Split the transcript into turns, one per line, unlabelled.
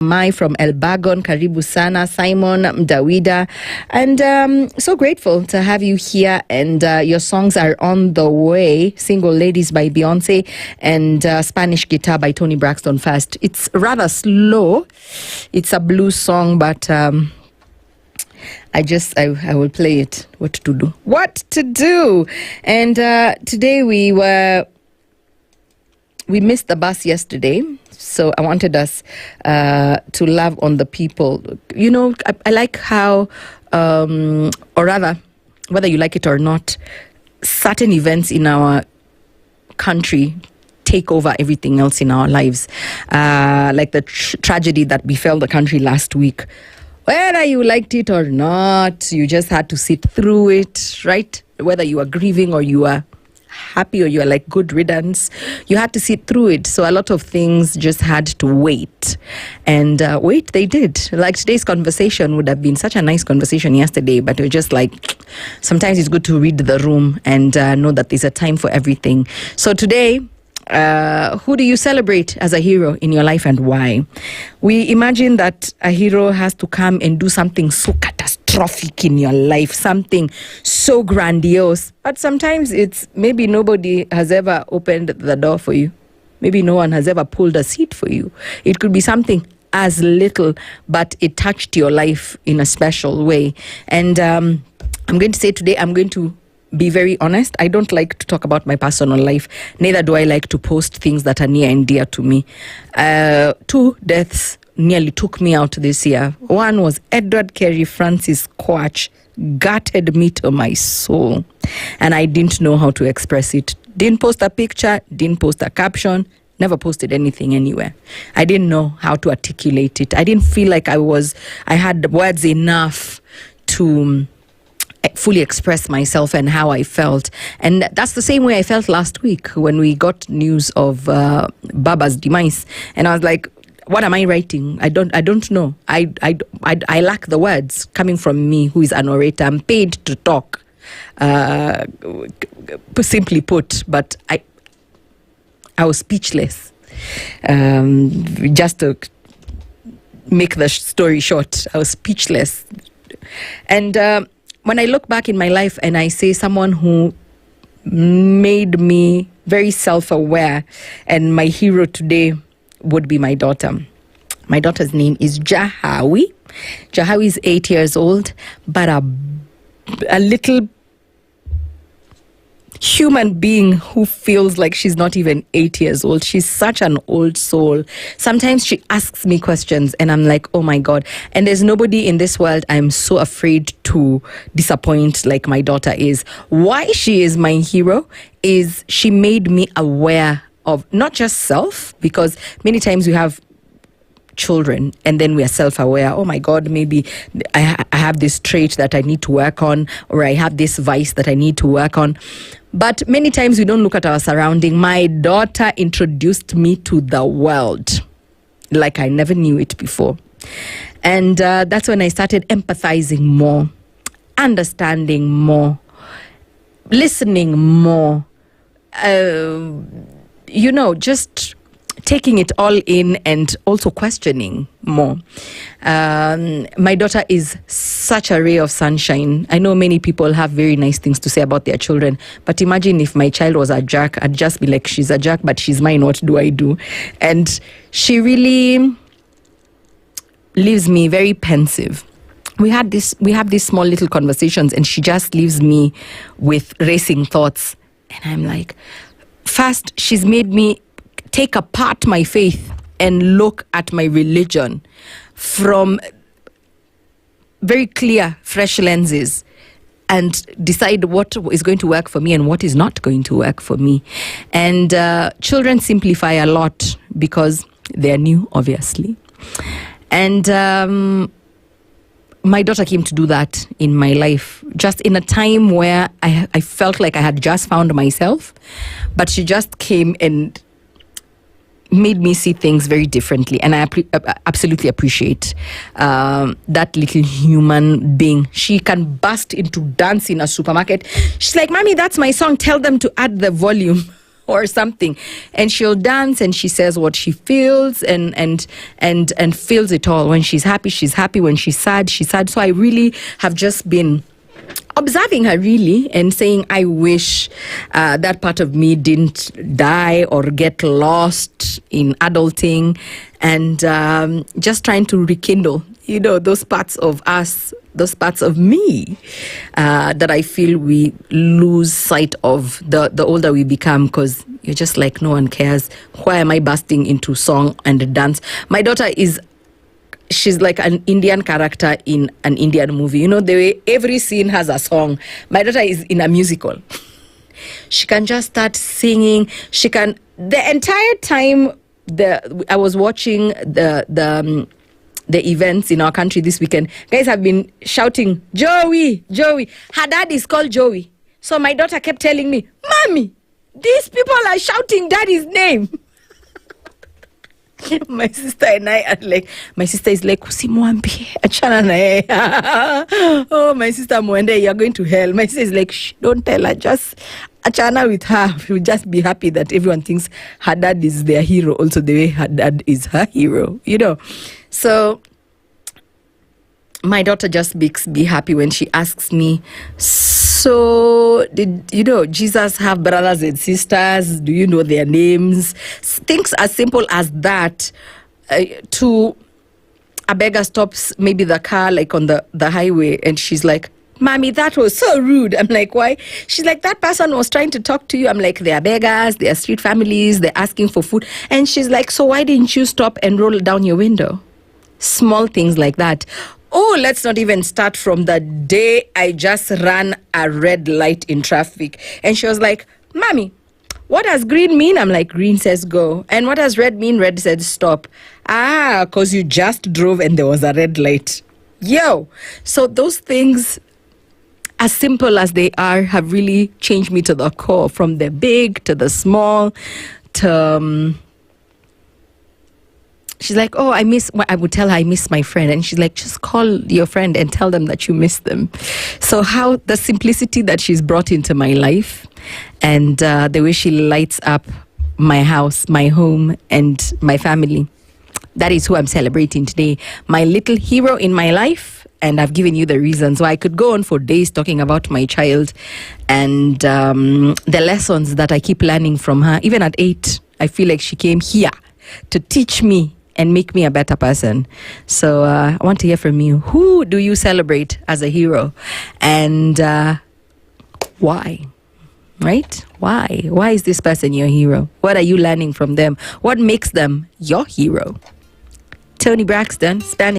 Mai from Elbagon, Karibu Sana, Simon, Dawida, and so grateful to have you here. And your songs are on the way. Single Ladies by Beyonce and Spanish Guitar by Tony Braxton Fast. It's rather slow. It's a blues song, but I will play it. What to do. And today we missed the bus yesterday. So I wanted us to love on the people. You know, I like how, or rather, whether you like it or not, certain events in our country take over everything else in our lives. Like the tragedy that befell the country last week. Whether you liked it or not, you just had to sit through it, right? Whether you are grieving or you are happy or you are like good riddance, you had to sit through it. So a lot of things just had to wait, and wait they did. Like today's conversation would have been such a nice conversation yesterday, but it was just like sometimes it's good to read the room and know that there's a time for everything. So today, who do you celebrate as a hero in your life and why? We imagine that a hero has to come and do something so catastrophic in your life, something so grandiose. But sometimes it's maybe nobody has ever opened the door for you. Maybe no one has ever pulled a seat for you. It could be something as little, but it touched your life in a special way. And I'm going to say today, I'm going to be very honest. I don't like to talk about my personal life. Neither do I like to post things that are near and dear to me. 2 deaths nearly took me out this year. One was Edward Kerry Francis Quach, gutted me to my soul. And I didn't know how to express it. Didn't post a picture, didn't post a caption, never posted anything anywhere. I didn't know how to articulate it. I didn't feel like I had words enough to fully express myself and how I felt. And that's the same way I felt last week when we got news of Baba's demise. And I was like, what am I writing? I don't know. I lack the words coming from me, who is an orator. I'm paid to talk, simply put, but I was speechless. Just to make the story short, I was speechless. And when I look back in my life and I say someone who made me very self-aware, and my hero today would be my daughter. My daughter's name is Jahawi. Jahawi is 8 years old, but a little human being who feels like she's not even 8 years old. She's such an old soul. Sometimes she asks me questions and I'm like, oh my God. And there's nobody in this world I'm so afraid to disappoint like my daughter is. Why she is my hero is she made me aware of not just self, because many times we have children and then we are self-aware. Oh my God, maybe I have this trait that I need to work on, or I have this vice that I need to work on. But many times we don't look at our surrounding. My daughter introduced me to the world like I never knew it before. And that's when I started empathizing more, understanding more, listening more, just taking it all in and also questioning more. My daughter is such a ray of sunshine. I know many people have very nice things to say about their children, but imagine if my child was a jerk, I'd just be like, she's a jerk, but she's mine, what do I do? And she really leaves me very pensive. We have these small little conversations and she just leaves me with racing thoughts. And I'm like, first, she's made me take apart my faith and look at my religion from very clear, fresh lenses and decide what is going to work for me and what is not going to work for me. And children simplify a lot because they're new, obviously. And my daughter came to do that in my life, just in a time where I felt like I had just found myself, but she just came and made me see things very differently. And I absolutely appreciate that little human being. She can burst into dance in a supermarket. She's like, Mommy, that's my song. Tell them to add the volume. or something, and she'll dance and she says what she feels and feels it all. When she's happy, she's happy. When she's sad, she's sad. So I really have just been observing her really and saying, I wish that part of me didn't die or get lost in adulting, and just trying to rekindle, those parts of us, those parts of me that I feel we lose sight of the older we become, because you're just like, no one cares. Why am I bursting into song and dance? My daughter she's like an Indian character in an Indian movie. The way every scene has a song. My daughter is in a musical. She can just start singing. She can, the entire time I was watching the events in our country this weekend, guys have been shouting, Joey. Her dad is called Joey. So my daughter kept telling me, Mommy, these people are shouting daddy's name. My sister and I are like, my sister is like, usimwambie, achana na yeye. Oh, my sister Mwende, you're going to hell. My sister is like, shh, don't tell her, just achana with her. She'll just be happy that everyone thinks her dad is their hero, also the way her dad is her hero, So my daughter just be happy when she asks me, so did Jesus have brothers and sisters? Do you know their names? Things as simple as that. To a beggar stops maybe the car like on the highway, and she's like, Mommy, that was so rude. I'm like, why? She's like, that person was trying to talk to you. I'm like, they are beggars, they are street families, they're asking for food. And she's like, so why didn't you stop and roll down your window? Small things like that. Oh, let's not even start from the day I just ran a red light in traffic. And she was like, Mommy, what does green mean? I'm like, green says go. And what does red mean? Red says stop. Because you just drove and there was a red light. So those things, as simple as they are, have really changed me to the core, from the big to the small to... She's like, oh, I would tell her I miss my friend. And she's like, just call your friend and tell them that you miss them. So how the simplicity that she's brought into my life, and the way she lights up my house, my home, and my family. That is who I'm celebrating today. My little hero in my life. And I've given you the reasons why. I could go on for days talking about my child and the lessons that I keep learning from her. Even at 8, I feel like she came here to teach me and make me a better person. So I want to hear from you. Who do you celebrate as a hero? And why? Right? Why? Why is this person your hero? What are you learning from them? What makes them your hero? Tony Braxton, Spanish.